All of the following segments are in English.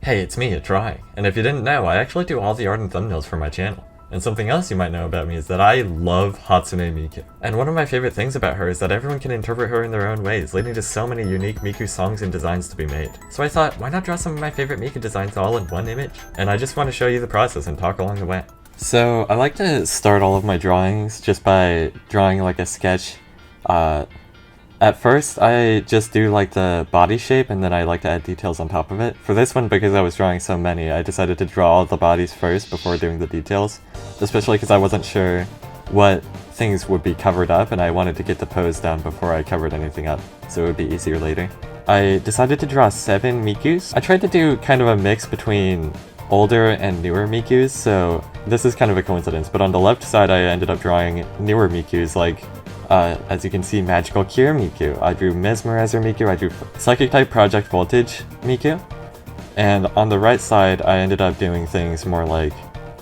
Hey, it's me, Try. And if you didn't know, I actually do all the art and thumbnails for my channel. And something else you might know about me is that I love Hatsune Miku. And one of my favorite things about her is that everyone can interpret her in their own ways, leading to so many unique Miku songs and designs to be made. So I thought, why not draw some of my favorite Miku designs all in one image? And I just want to show you the process and talk along the way. So I like to start all of my drawings just by drawing like a sketch. At first, I just do like the body shape and then I like to add details on top of it. For this one, because I was drawing so many, I decided to draw all the bodies first before doing the details. Especially because I wasn't sure what things would be covered up and I wanted to get the pose down before I covered anything up, so it would be easier later. I decided to draw 7 Mikus. I tried to do kind of a mix between older and newer Mikus, so this is kind of a coincidence, but on the left side I ended up drawing newer Mikus like as you can see, Magical Cure Miku. I drew Mesmerizer Miku, I drew Psychic Type Project Voltage Miku. And on the right side, I ended up doing things more like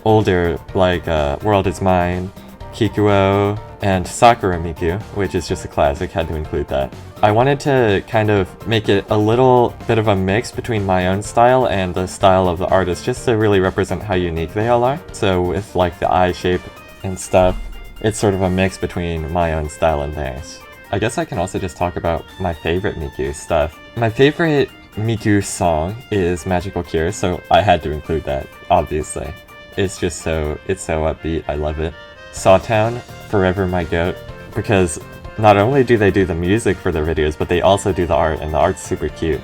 older, like World Is Mine, Kikuo, and Sakura Miku, which is just a classic, had to include that. I wanted to kind of make it a little bit of a mix between my own style and the style of the artist, just to really represent how unique they all are. So with like the eye shape and stuff, it's sort of a mix between my own style and theirs. I guess I can also just talk about my favorite Miku stuff. My favorite Miku song is Magical Cure, so I had to include that, obviously. It's just it's so upbeat, I love it. Sawtown, Forever My Goat, because not only do they do the music for their videos, but they also do the art, and the art's super cute.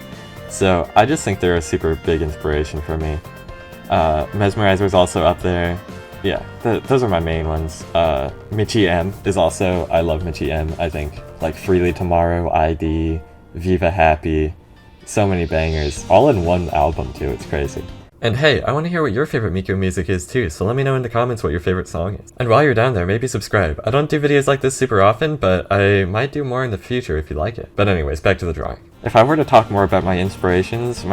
So I just think they're a super big inspiration for me. Mesmerizer's also up there. Yeah, those are my main ones. Michi M is also, I love Michi M, I think. Like Freely Tomorrow, ID, Viva Happy, so many bangers. All in one album too, it's crazy. And hey, I want to hear what your favorite Miku music is too, so let me know in the comments what your favorite song is. And while you're down there, maybe subscribe. I don't do videos like this super often, but I might do more in the future if you like it. But anyways, back to the drawing. If I were to talk more about my inspirations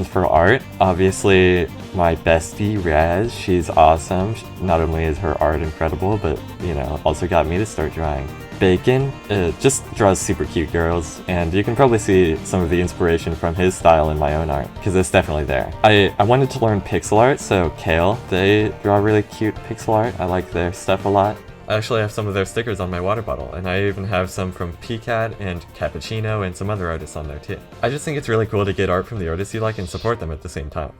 for art, obviously my bestie, Raz, she's awesome. Not only is her art incredible, but, you know, also got me to start drawing. Bacon just draws super cute girls, and you can probably see some of the inspiration from his style in my own art, because it's definitely there. I wanted to learn pixel art, so Kale, they draw really cute pixel art. I like their stuff a lot. I actually have some of their stickers on my water bottle, and I even have some from PCAT and Cappuccino and some other artists on there too. I just think it's really cool to get art from the artists you like and support them at the same time.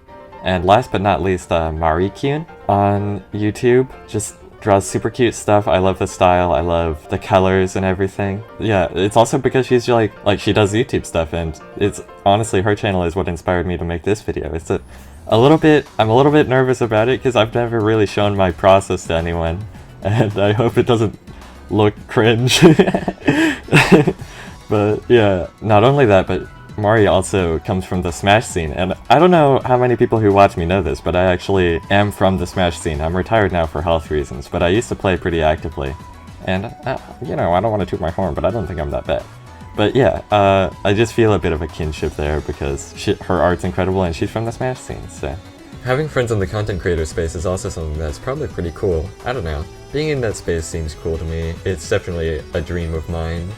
And last but not least, Mari-kyun on YouTube, just draws super cute stuff. I love the style, I love the colors and everything. Yeah, it's also because she's like she does YouTube stuff, and it's honestly, her channel is what inspired me to make this video. It's I'm a little bit nervous about it because I've never really shown my process to anyone, and I hope it doesn't look cringe. But yeah, not only that, but Mari also comes from the Smash scene, and I don't know how many people who watch me know this, but I actually am from the Smash scene. I'm retired now for health reasons, but I used to play pretty actively. And, you know, I don't want to toot my horn, but I don't think I'm that bad. But yeah, I just feel a bit of a kinship there because her art's incredible and she's from the Smash scene, so. Having friends in the content creator space is also something that's probably pretty cool. I don't know. Being in that space seems cool to me. It's definitely a dream of mine,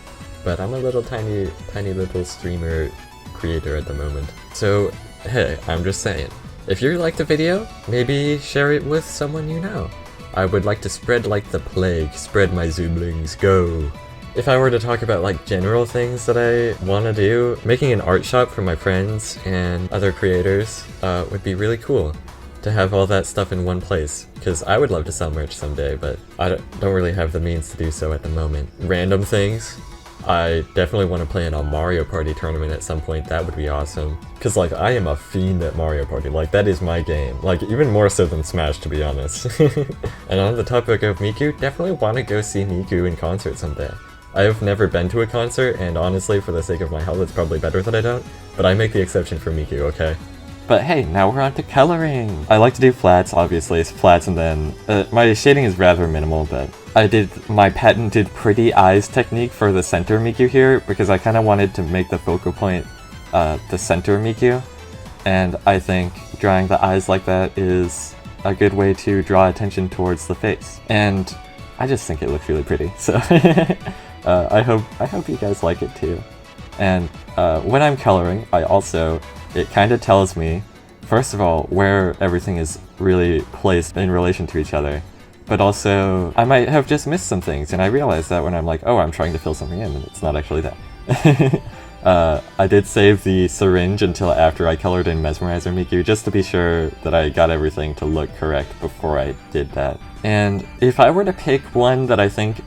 but I'm a little tiny little streamer creator at the moment. So, hey, I'm just saying, if you liked the video, maybe share it with someone you know. I would like to spread like the plague, spread my zooblings, go! If I were to talk about like general things that I want to do, making an art shop for my friends and other creators would be really cool to have all that stuff in one place, because I would love to sell merch someday, but I don't really have the means to do so at the moment. Random things, I definitely want to play in a Mario Party tournament at some point. That would be awesome. Because, like, I am a fiend at Mario Party. Like, that is my game. Like, even more so than Smash, to be honest. And on the topic of Miku, definitely want to go see Miku in concert someday. I have never been to a concert, and honestly, for the sake of my health, it's probably better that I don't. But I make the exception for Miku, okay? But hey, now we're on to coloring! I like to do flats, obviously. It's flats, and then my shading is rather minimal, but I did my patented pretty eyes technique for the center Miku here, because I kind of wanted to make the focal point the center Miku, and I think drawing the eyes like that is a good way to draw attention towards the face. And I just think it looks really pretty, so I hope you guys like it too. And when I'm coloring, it kind of tells me first of all, where everything is really placed in relation to each other. But also, I might have just missed some things, and I realize that when I'm like, oh, I'm trying to fill something in, and it's not actually that. I did save the syringe until after I colored in Mesmerizer Miku, just to be sure that I got everything to look correct before I did that. And if I were to pick one that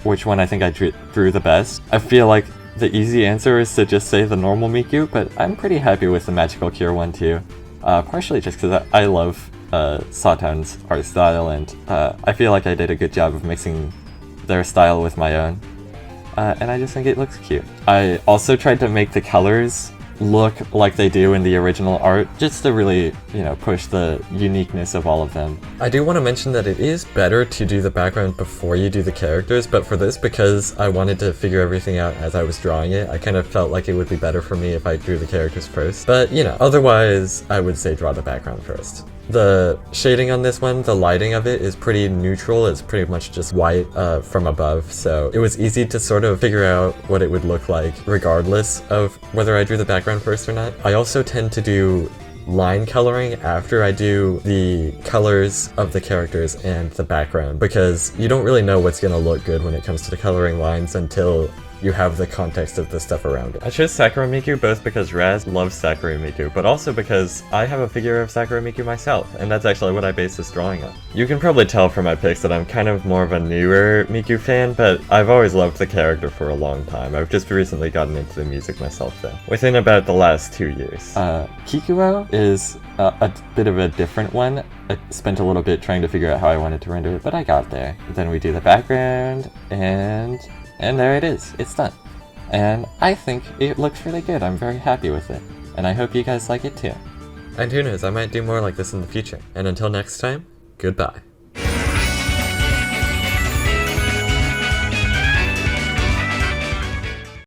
which one I think I drew the best, I feel like the easy answer is to just say the normal Miku, but I'm pretty happy with the Magical Cure one too. Partially just because I love Sawtown's art style, and I feel like I did a good job of mixing their style with my own. And I just think it looks cute. I also tried to make the colors look like they do in the original art, just to really, push the uniqueness of all of them. I do want to mention that it is better to do the background before you do the characters, but for this, because I wanted to figure everything out as I was drawing it, I kind of felt like it would be better for me if I drew the characters first. But, otherwise, I would say draw the background first. The shading on this one, the lighting of it is pretty neutral. It's pretty much just white from above, so it was easy to sort of figure out what it would look like regardless of whether I drew the background first or not. I also tend to do line coloring after I do the colors of the characters and the background, because you don't really know what's going to look good when it comes to the coloring lines until you have the context of the stuff around it. I chose Sakura Miku both because Raz loves Sakura Miku, but also because I have a figure of Sakura Miku myself, and that's actually what I based this drawing on. You can probably tell from my picks that I'm kind of more of a newer Miku fan, but I've always loved the character for a long time. I've just recently gotten into the music myself though, within about the last 2 years. Kikuo is a bit of a different one. I spent a little bit trying to figure out how I wanted to render it, but I got there. Then we do the background, and there it is. It's done. And I think it looks really good. I'm very happy with it. And I hope you guys like it too. And who knows, I might do more like this in the future. And until next time, goodbye.